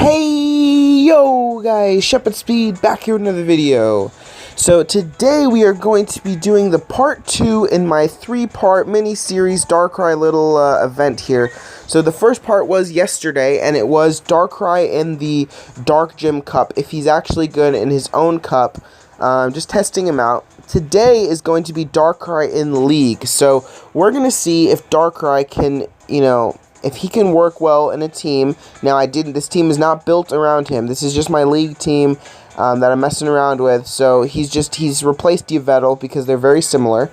Hey yo guys, Shuppet Speed back here with another video. So today we are going to be doing the part 2 in my 3-part mini-series Darkrai little event here. So the first part was yesterday, and it was Darkrai in the Dark Gym Cup, if he's actually good in his own cup. Just testing him out. Today is going to be Darkrai in League, so we're going to see if Darkrai can, if he can work well in a team. Now, this team is not built around him. This is just my league team that I'm messing around with. So he's replaced Yveltal because they're very similar.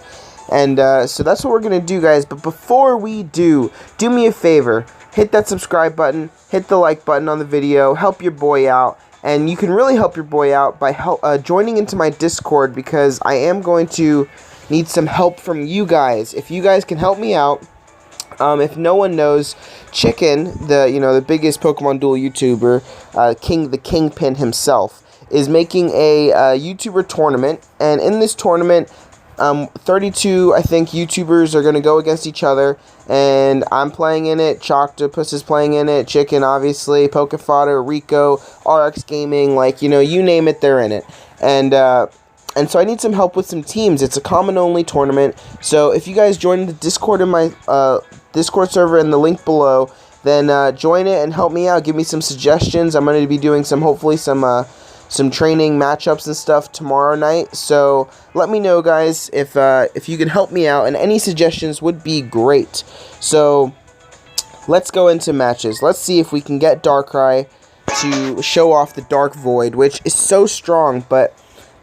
And so that's what we're going to do, guys. But before we do me a favor. Hit that subscribe button. Hit the like button on the video. Help your boy out. And you can really help your boy out by joining into my Discord, because I am going to need some help from you guys. If you guys can help me out. If no one knows, Chicken, the biggest Pokemon Duel YouTuber, the Kingpin himself, is making a YouTuber tournament, and in this tournament, 32, I think, YouTubers are going to go against each other, and I'm playing in it, Choctopus is playing in it, Chicken, obviously, Pokefodder, Rico, RX Gaming, you name it, they're in it, and so I need some help with some teams. It's a common-only tournament, so if you guys join the Discord in my Discord server in the link below, then join it and help me out. Give me some suggestions. I'm going to be doing hopefully some training matchups and stuff tomorrow night. So let me know, guys, if you can help me out, and any suggestions would be great. So let's go into matches. Let's see if we can get Darkrai to show off the Dark Void, which is so strong, but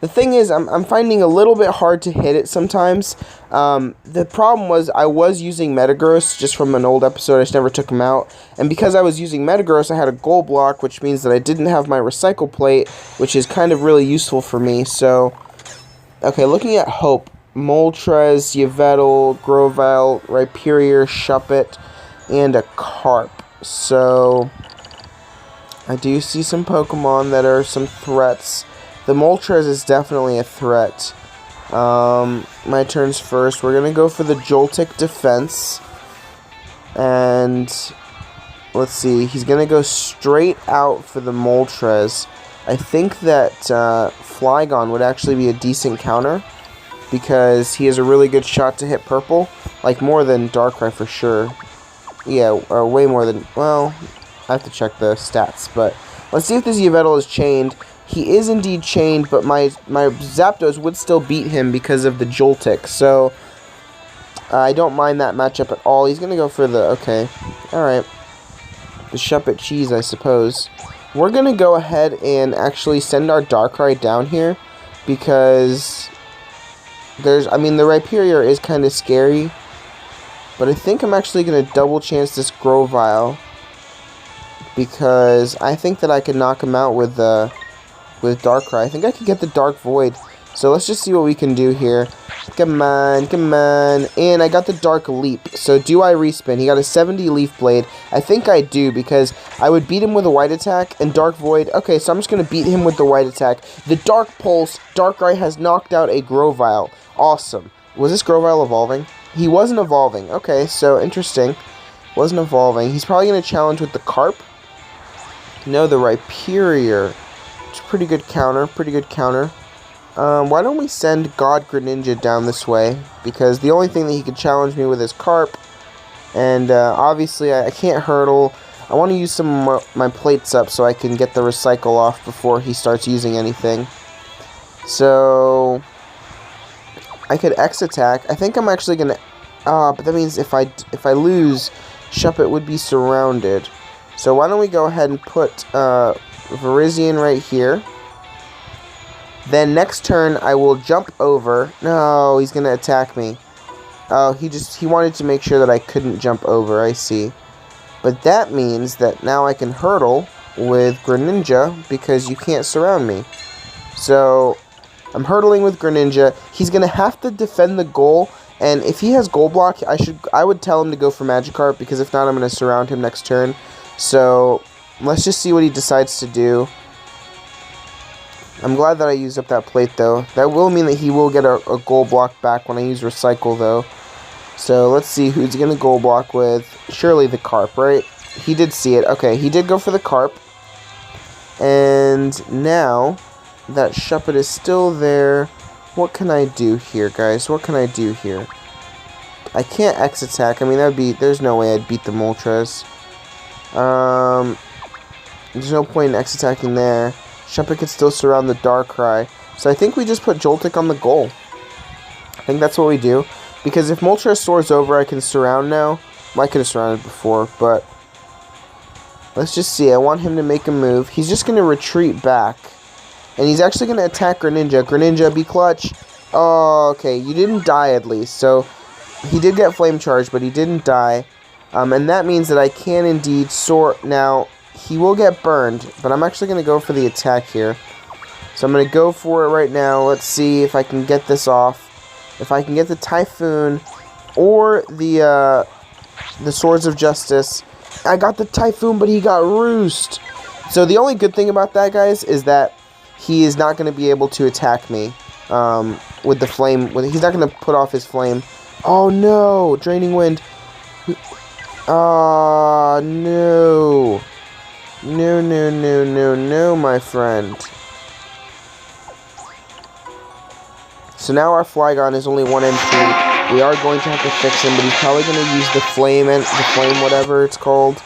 the thing is, I'm finding a little bit hard to hit it sometimes. The problem was I was using Metagross just from an old episode. I just never took him out. And because I was using Metagross, I had a goal block, which means that I didn't have my Recycle Plate, which is kind of really useful for me. So, okay, looking at Hope, Moltres, Yveltal, Grovyle, Rhyperior, Shuppet, and a Carp. So, I do see some Pokemon that are some threats. The Moltres is definitely a threat. My turn's first. We're going to go for the Joltik defense. And let's see. He's going to go straight out for the Moltres. I think that Flygon would actually be a decent counter, because he has a really good shot to hit purple. Like, more than Darkrai for sure. Yeah, or way more than... Well, I have to check the stats. But let's see if this Yveltal is chained. He is indeed chained, but my Zapdos would still beat him because of the Joltik, so I don't mind that matchup at all. He's going to go for the... Okay, alright. The Shuppet cheese, I suppose. We're going to go ahead and actually send our Darkrai down here, because the Rhyperior is kind of scary, but I think I'm actually going to double chance this Grovyle, because I think that I can knock him out with Darkrai. I think I could get the Dark Void. So let's just see what we can do here. Come on, come on. And I got the Dark Leap. So do I respin? He got a 70 Leaf Blade. I think I do, because I would beat him with a White Attack and Dark Void. Okay, so I'm just going to beat him with the White Attack. The Dark Pulse, Darkrai has knocked out a Grovyle. Awesome. Was this Grovyle evolving? He wasn't evolving. Okay, so interesting. Wasn't evolving. He's probably going to challenge with the Carp. No, the Rhyperior. Pretty good counter, why don't we send God Greninja down this way, because the only thing that he could challenge me with is Carp, and obviously I can't hurdle. I want to use some of my plates up so I can get the recycle off before he starts using anything. So I could X attack. I think I'm actually gonna but that means if I lose, Shuppet would be surrounded. So why don't we go ahead and put Virizion right here. Then next turn I will jump over. No, he's gonna attack me. Oh, he wanted to make sure that I couldn't jump over. I see. But that means that now I can hurdle with Greninja, because you can't surround me. So I'm hurdling with Greninja. He's gonna have to defend the goal, and if he has goal block, I would tell him to go for Magikarp, because if not, I'm gonna surround him next turn. So let's just see what he decides to do. I'm glad that I used up that plate, though. That will mean that he will get a goal block back when I use Recycle, though. So let's see who's going to goal block with. Surely the Carp, right? He did see it. Okay, he did go for the Carp. And now that Shuppet is still there, what can I do here, guys? What can I do here? I can't X attack. I mean, there's no way I'd beat the Moltres. There's no point in X attacking there. Shuppet could still surround the Darkrai. So I think we just put Joltik on the goal. I think that's what we do. Because if Moltres soars over, I can surround now. Well, I could have surrounded before, but let's just see. I want him to make a move. He's just going to retreat back. And he's actually going to attack Greninja. Greninja, be clutch. Oh, okay. You didn't die at least. So he did get Flame Charge, but he didn't die. And that means that I can indeed soar. Now, he will get burned, but I'm actually going to go for the attack here. So I'm going to go for it right now. Let's see if I can get this off. If I can get the Typhoon or the Swords of Justice. I got the Typhoon, but he got Roost. So the only good thing about that, guys, is that he is not going to be able to attack me with the flame. He's not going to put off his flame. Oh, no. Draining Wind. Ah, no. No, no, no, no, no, my friend. So now our Flygon is only 1 MP. We are going to have to fix him, but he's probably going to use the flame and the flame, whatever it's called.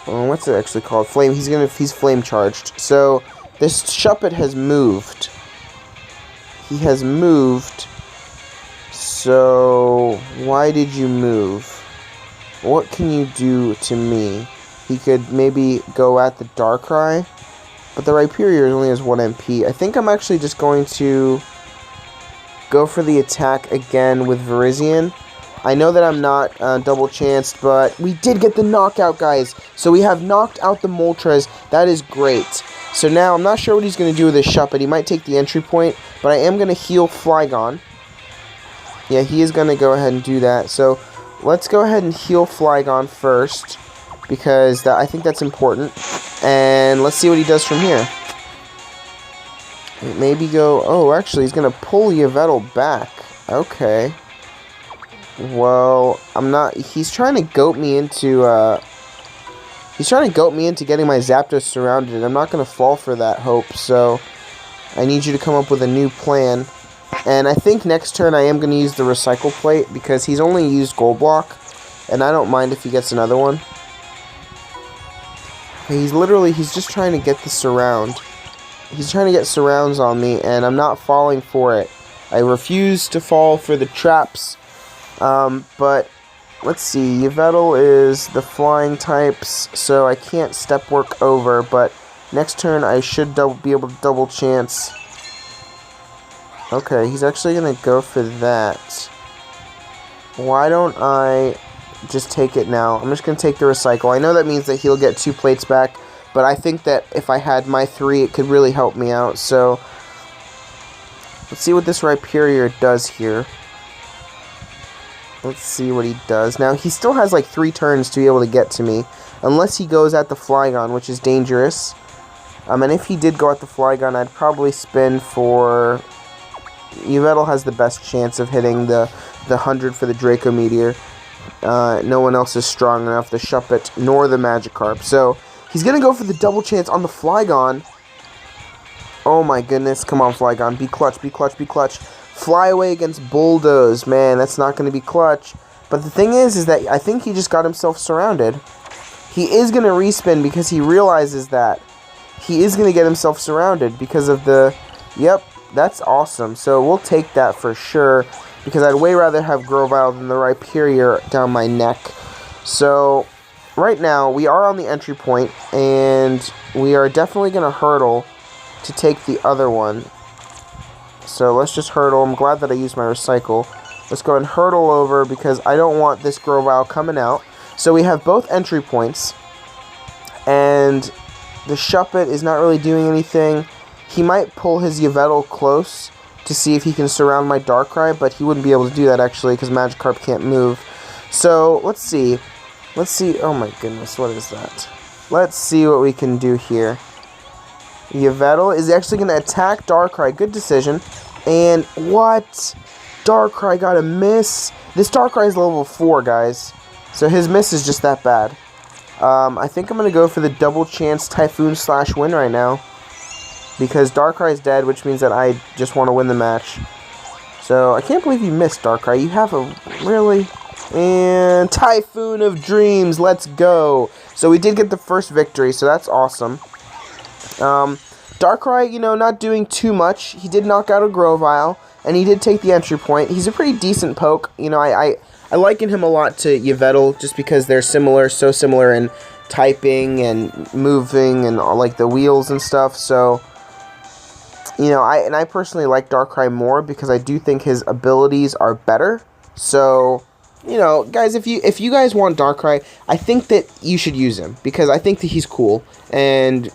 Oh, what's it actually called? Flame. He's flame charged. So this Shuppet has moved. He has moved. So why did you move? What can you do to me? He could maybe go at the Darkrai, but the Rhyperior only has 1 MP. I think I'm actually just going to go for the attack again with Virizion. I know that I'm not double chanced, but we did get the knockout, guys. So we have knocked out the Moltres. That is great. So now I'm not sure what he's going to do with his Shuppet. He might take the entry point, but I am going to heal Flygon. Yeah, he is going to go ahead and do that. So let's go ahead and heal Flygon first, because I think that's important. And let's see what he does from here. Maybe go... Oh, actually, he's going to pull Yveltal back. Okay. Well, I'm not... He's trying to goat me into... He's trying to goat me into getting my Zapdos surrounded. I'm not going to fall for that hope, so I need you to come up with a new plan. And I think next turn I am going to use the Recycle Plate, because he's only used Gold Block, and I don't mind if he gets another one. He's just trying to get the surround. He's trying to get surrounds on me, and I'm not falling for it. I refuse to fall for the traps. But let's see. Yveltal is the flying types, so I can't step work over. But next turn I should be able to double chance. Okay, he's actually gonna go for that. Why don't I just take it now? I'm just going to take the Recycle. I know that means that he'll get 2 plates back, but I think that if I had my 3, it could really help me out. So let's see what this Rhyperior does here. Let's see what he does. Now, he still has like 3 turns to be able to get to me, unless he goes at the Flygon, which is dangerous. And if he did go at the Flygon, I'd probably spin for... Yveltal has the best chance of hitting the 100 for the Draco Meteor. No one else is strong enough, the Shuppet nor the Magikarp. So he's going to go for the double chance on the Flygon. Oh my goodness. Come on, Flygon. Be clutch, be clutch, be clutch. Fly away against Bulldoze. Man, that's not going to be clutch. But the thing is that I think he just got himself surrounded. He is going to respin because he realizes that he is going to get himself surrounded because of the... Yep, that's awesome. So we'll take that for sure, because I'd way rather have Grovyle than the Rhyperior down my neck. So right now we are on the entry point, and we are definitely going to hurdle to take the other one. So let's just hurdle. I'm glad that I used my Recycle. Let's go and hurdle over, because I don't want this Grovyle coming out. So we have both entry points, and the Shuppet is not really doing anything. He might pull his Yveltal close to see if he can surround my Darkrai, but he wouldn't be able to do that, actually, because Magikarp can't move. So, let's see. Let's see. Oh my goodness, what is that? Let's see what we can do here. Yveltal is actually going to attack Darkrai. Good decision. And what? Darkrai got a miss. This Darkrai is level 4, guys. So his miss is just that bad. I think I'm going to go for the double chance Typhoon / win right now. Because Darkrai is dead, which means that I just want to win the match. So, I can't believe you missed, Darkrai. You have a really... And Typhoon of Dreams, let's go. So, we did get the first victory, so that's awesome. Darkrai, you know, not doing too much. He did knock out a Grovyle, and he did take the entry point. He's a pretty decent poke. You know, I liken him a lot to Yveltal, just because they're similar, so similar in typing and moving and like the wheels and stuff. So, you know, I personally like Darkrai more because I do think his abilities are better. So, you know, guys, if you guys want Darkrai, I think that you should use him because I think that he's cool. And,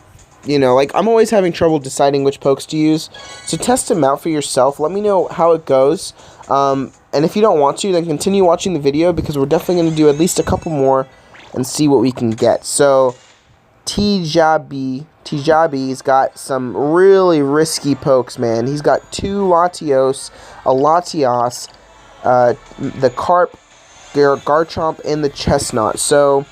you know, like, I'm always having trouble deciding which pokes to use. So test him out for yourself. Let me know how it goes. And if you don't want to, then continue watching the video because we're definitely going to do at least a couple more and see what we can get. So, Tijabi's got some really risky pokes, man. He's got 2 Latios, a Latios, the Carp, Garchomp, and the Chestnut. So,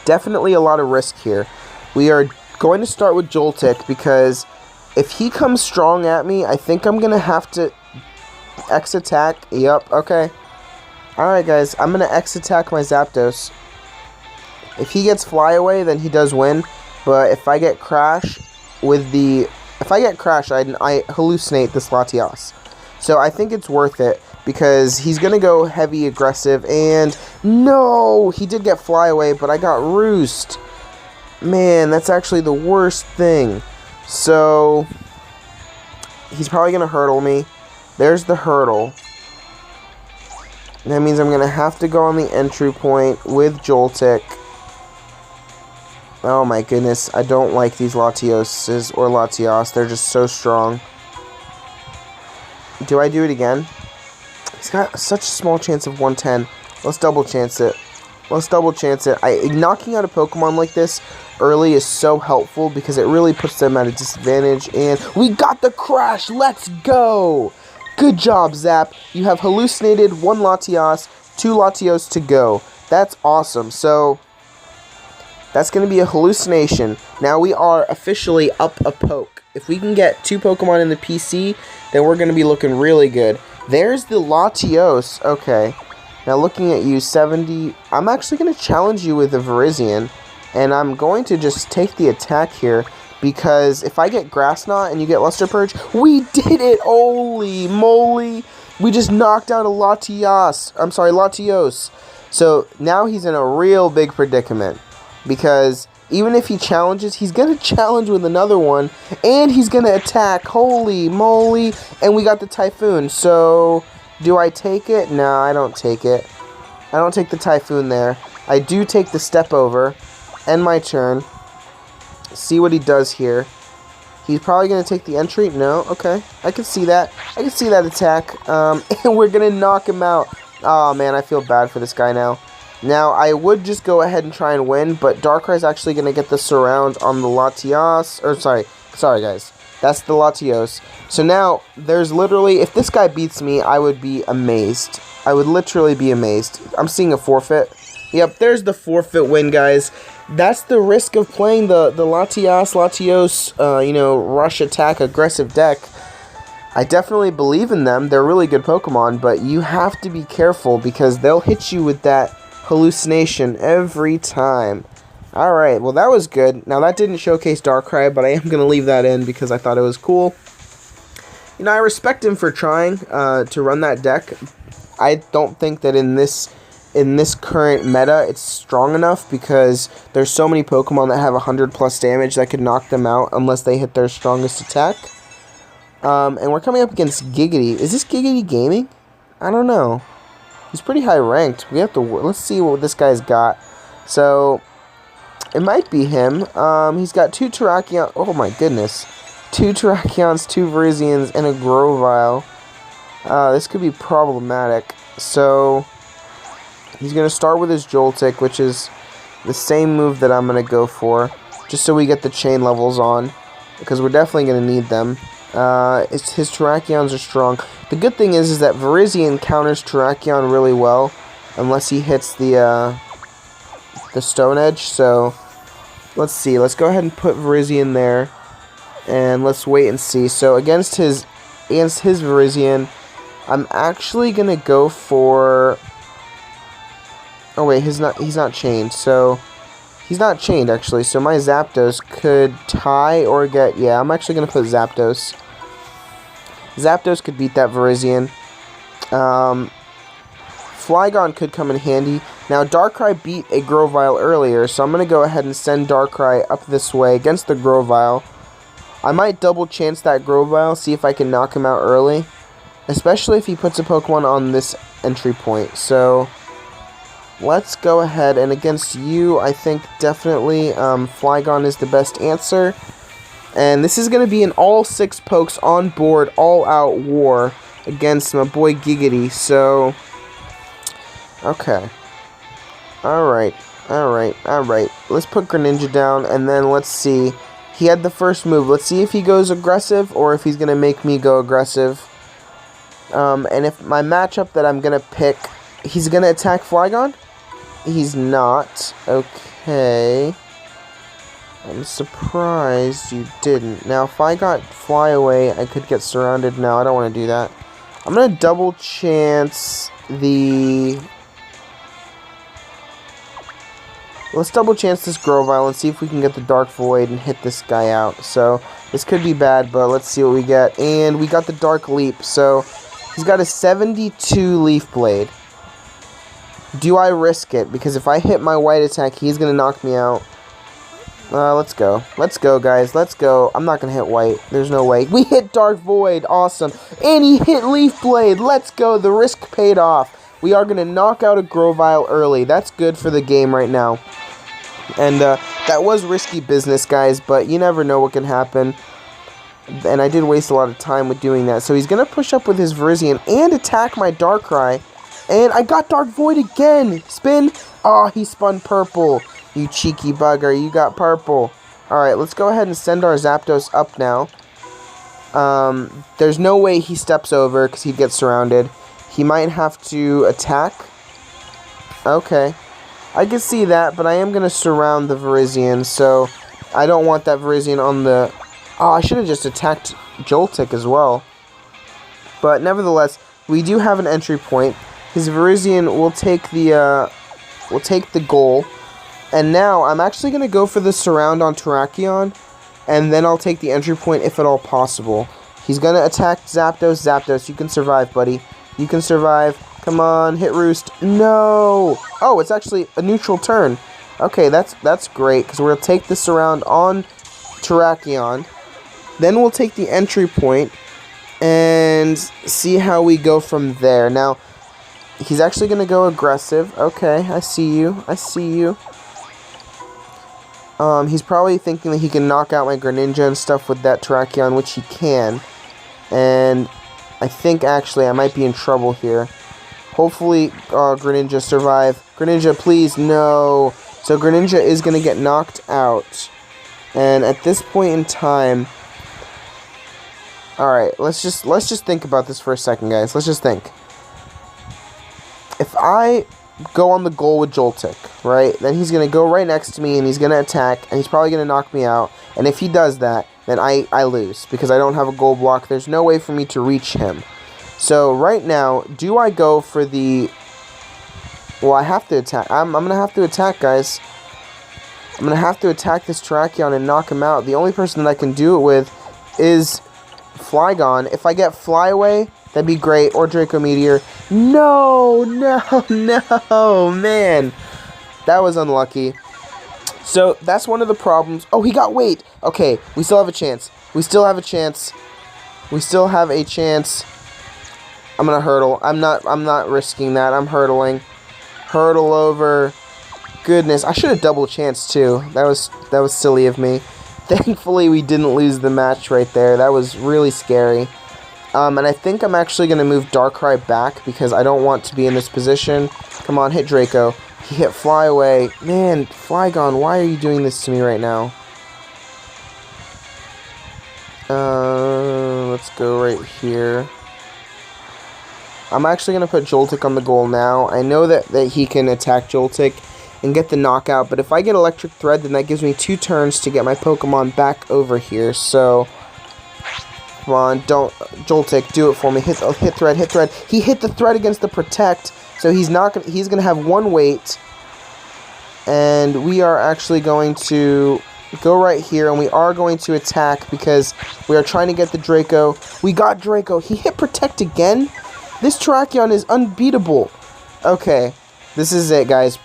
definitely a lot of risk here. We are going to start with Joltik because if he comes strong at me, I think I'm going to have to X attack. Yep, okay. Alright, guys, I'm going to X attack my Zapdos. If he gets Fly Away, then he does win. But if I get Crash with the... If I get Crash, I hallucinate this Latios. So I think it's worth it because he's going to go heavy aggressive. And no! He did get Fly Away, but I got Roost. Man, that's actually the worst thing. So, he's probably going to hurdle me. There's the hurdle. That means I'm going to have to go on the entry point with Joltik. Oh my goodness, I don't like these Latioses or Latios. They're just so strong. Do I do it again? He's got such a small chance of 110. Let's double chance it. Let's double chance it. Knocking out a Pokemon like this early is so helpful because it really puts them at a disadvantage. And we got the Crash! Let's go! Good job, Zap. You have hallucinated 1 Latios, 2 Latios to go. That's awesome. So, that's going to be a hallucination. Now we are officially up a poke. If we can get 2 Pokemon in the PC, then we're going to be looking really good. There's the Latios. Okay. Now looking at you, 70... I'm actually going to challenge you with a Virizion. And I'm going to just take the attack here. Because if I get Grass Knot and you get Luster Purge, we did it! Holy moly! We just knocked out a Latios. I'm sorry, Latios. So now he's in a real big predicament. Because even if he challenges, he's going to challenge with another one. And he's going to attack. Holy moly. And we got the Typhoon. So, do I take it? No, I don't take it. I don't take the Typhoon there. I do take the Step Over. End my turn. See what he does here. He's probably going to take the entry. No, okay. I can see that. I can see that attack. And we're going to knock him out. Oh, man, I feel bad for this guy now. Now, I would just go ahead and try and win, but Darkrai is actually going to get the surround on the Latios. Or, sorry, guys. That's the Latios. So now, there's literally, if this guy beats me, I would be amazed. I would literally be amazed. I'm seeing a forfeit. Yep, there's the forfeit win, guys. That's the risk of playing the Latios, you know, rush attack aggressive deck. I definitely believe in them. They're really good Pokemon, but you have to be careful because they'll hit you with that hallucination every time. Alright, well that was good. Now that didn't showcase Darkrai, but I am going to leave that in because I thought it was cool. You know, I respect him for trying to run that deck. I don't think that in this current meta it's strong enough because there's so many Pokemon that have 100 plus damage that could knock them out unless they hit their strongest attack. And we're coming up against Giggity. Is this Giggity Gaming? I don't know. He's pretty high ranked. We have to... Let's see what this guy's got. So, it might be him. He's got 2 Terrakions. Oh my goodness. 2 Terrakions, 2 Virizions, and a Grovyle. This could be problematic. So, he's going to start with his Joltik, which is the same move that I'm going to go for. Just so we get the chain levels on. Because we're definitely going to need them. His Terrakions are strong. The good thing is that Virizion counters Terrakion really well, unless he hits the the Stone Edge, so let's see. Let's go ahead and put Virizion there, and let's wait and see. So against his Virizion, I'm actually gonna go for. Oh wait, he's not chained. So he's not chained actually. So my Zapdos could tie or get. Yeah, I'm actually gonna put Zapdos. Zapdos could beat that Virizion. Flygon could come in handy. Now, Darkrai beat a Grovyle earlier, so I'm going to go ahead and send Darkrai up this way against the Grovyle. I might double chance that Grovyle, see if I can knock him out early, especially if he puts a Pokemon on this entry point. So, let's go ahead, and against you, I think definitely Flygon is the best answer. And this is going to be an all 6 pokes on board, all-out war against my boy Giggity, so. Okay. Alright. Let's put Greninja down, and then let's see. He had the first move. Let's see if he goes aggressive, or if he's going to make me go aggressive. And if my matchup that I'm going to pick, he's going to attack Flygon? He's not. Okay. I'm surprised you didn't. Now, if I got Fly Away, I could get surrounded. No, I don't want to do that. I'm going to double chance the. Let's double chance this Grovyle and see if we can get the Dark Void and hit this guy out. So, this could be bad, but let's see what we get. And we got the Dark Leap. So, he's got a 72 Leaf Blade. Do I risk it? Because if I hit my white attack, he's going to knock me out. Let's go. Let's go, guys. Let's go. I'm not going to hit white. There's no way. We hit Dark Void. Awesome. And he hit Leaf Blade. Let's go. The risk paid off. We are going to knock out a Grovyle early. That's good for the game right now. And that was risky business, guys, but you never know what can happen. And I did waste a lot of time with doing that. So he's going to push up with his Virizion and attack my Darkrai. And I got Dark Void again. Spin. Oh, he spun purple. You cheeky bugger. You got purple. Alright, let's go ahead and send our Zapdos up now. There's no way he steps over because he'd get surrounded. He might have to attack. Okay. I can see that, but I am going to surround the Virizion, so I don't want that Virizion on the. Oh, I should have just attacked Joltik as well. But nevertheless, we do have an entry point. His Virizion will take the goal. And now, I'm actually going to go for the surround on Terrakion, and then I'll take the entry point if at all possible. He's going to attack Zapdos. Zapdos, you can survive, buddy. You can survive. Come on, hit Roost. No! Oh, it's actually a neutral turn. Okay, that's great, because we'll take the surround on Terrakion. Then we'll take the entry point and see how we go from there. Now, he's actually going to go aggressive. Okay, I see you. I see you. He's probably thinking that he can knock out my Greninja and stuff with that Terrakion, which he can. And I think, actually, I might be in trouble here. Hopefully, Greninja survive. Greninja, please, no. So Greninja is going to get knocked out. And at this point in time, alright, let's just think about this for a second, guys. Let's just think. If I go on the goal with Joltik, right, then he's going to go right next to me and he's going to attack, and he's probably going to knock me out. And if he does that, then I lose because I don't have a goal block. There's no way for me to reach him. So, right now, do I go for the. Well, I have to attack. I'm going to have to attack, guys. I'm going to have to attack this Terrakion and knock him out. The only person that I can do it with is Flygon. If I get Fly Away, that'd be great. Or Draco Meteor. No, man. That was unlucky. So, that's one of the problems. Oh, he got weight. Okay, we still have a chance. We still have a chance. We still have a chance. I'm gonna hurdle. I'm not risking that. I'm hurdling. Hurdle over. Goodness, I should have double chanced too. That was silly of me. Thankfully, we didn't lose the match right there. That was really scary. And I think I'm actually gonna move Darkrai back because I don't want to be in this position. Come on, hit Draco. He hit Fly Away. Man, Flygon, why are you doing this to me right now? Let's go right here. I'm actually going to put Joltik on the goal now. I know that he can attack Joltik. and get the knockout. But if I get Electric Thread, then that gives me 2 turns to get my Pokemon back over here. So, come on, don't, Joltik, do it for me. Hit Thread, hit Thread. He hit the Thread against the Protect, so he's gonna have 1 wait. And we are actually going to go right here, and we are going to attack because we are trying to get the Draco. We got Draco. He hit Protect again? This Terrakion is unbeatable. Okay, this is it, guys.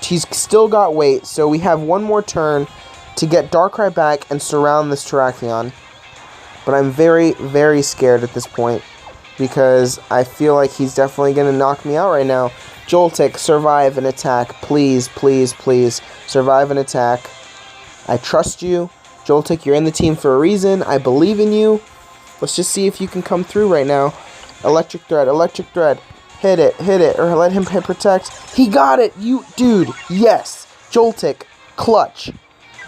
He's still got weight, so we have 1 more turn to get Darkrai back and surround this Terrakion. But I'm very, very scared at this point because I feel like he's definitely going to knock me out right now. Joltik, survive an attack. Please, please, please. Survive an attack. I trust you. Joltik, you're in the team for a reason. I believe in you. Let's just see if you can come through right now. Electric Thread, Electric Thread. Hit it, or let him hit Protect. He got it! Dude, yes! Joltik, clutch.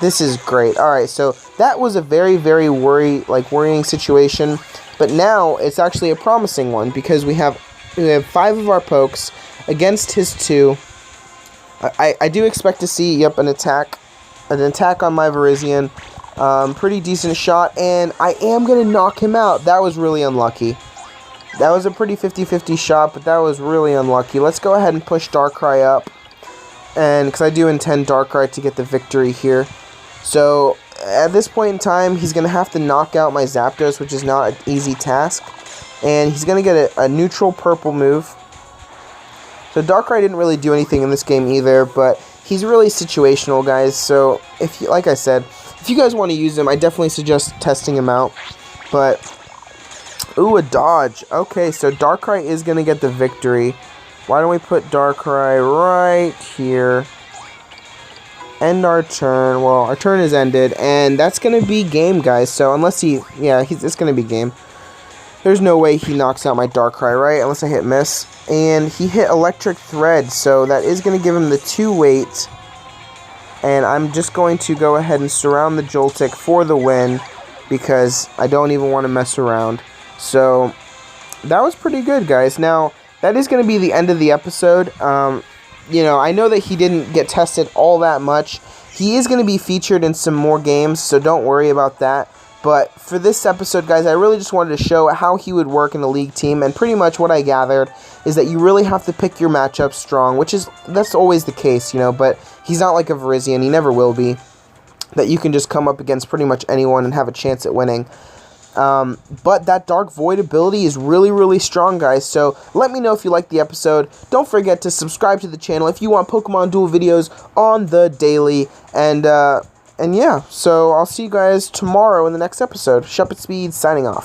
This is great. Alright, so that was a very, very worrying situation. But now, it's actually a promising one, because we have 5 of our pokes against his 2. I do expect to see, yep, an attack on my Virizion. Pretty decent shot, and I am going to knock him out. That was really unlucky. That was a pretty 50-50 shot, but that was really unlucky. Let's go ahead and push Darkrai up, and because I do intend Darkrai to get the victory here. So, at this point in time, he's going to have to knock out my Zapdos, which is not an easy task. And he's going to get a neutral purple move. So Darkrai didn't really do anything in this game either, but he's really situational, guys. So, like I said, if you guys want to use him, I definitely suggest testing him out. But, ooh, a dodge. Okay, so Darkrai is going to get the victory. Why don't we put Darkrai right here? End our turn. Well, our turn is ended, and that's going to be game, guys. So, unless it's going to be game. There's no way he knocks out my Darkrai, right? Unless I hit miss. And he hit Electric Thread, so that is going to give him the 2 weight. And I'm just going to go ahead and surround the Joltik for the win, because I don't even want to mess around. So, that was pretty good, guys. Now, that is going to be the end of the episode. You know, I know that he didn't get tested all that much. He is going to be featured in some more games, so don't worry about that. But for this episode, guys, I really just wanted to show how he would work in a league team. And pretty much what I gathered is that you really have to pick your matchups strong, that's always the case, you know. But he's not like a Virizion. He never will be. That you can just come up against pretty much anyone and have a chance at winning. But that Dark Void ability is really, really strong, guys. So let me know if you liked the episode. Don't forget to subscribe to the channel if you want Pokemon Duel videos on the daily. And yeah, so I'll see you guys tomorrow in the next episode. Shuppet Speed signing off.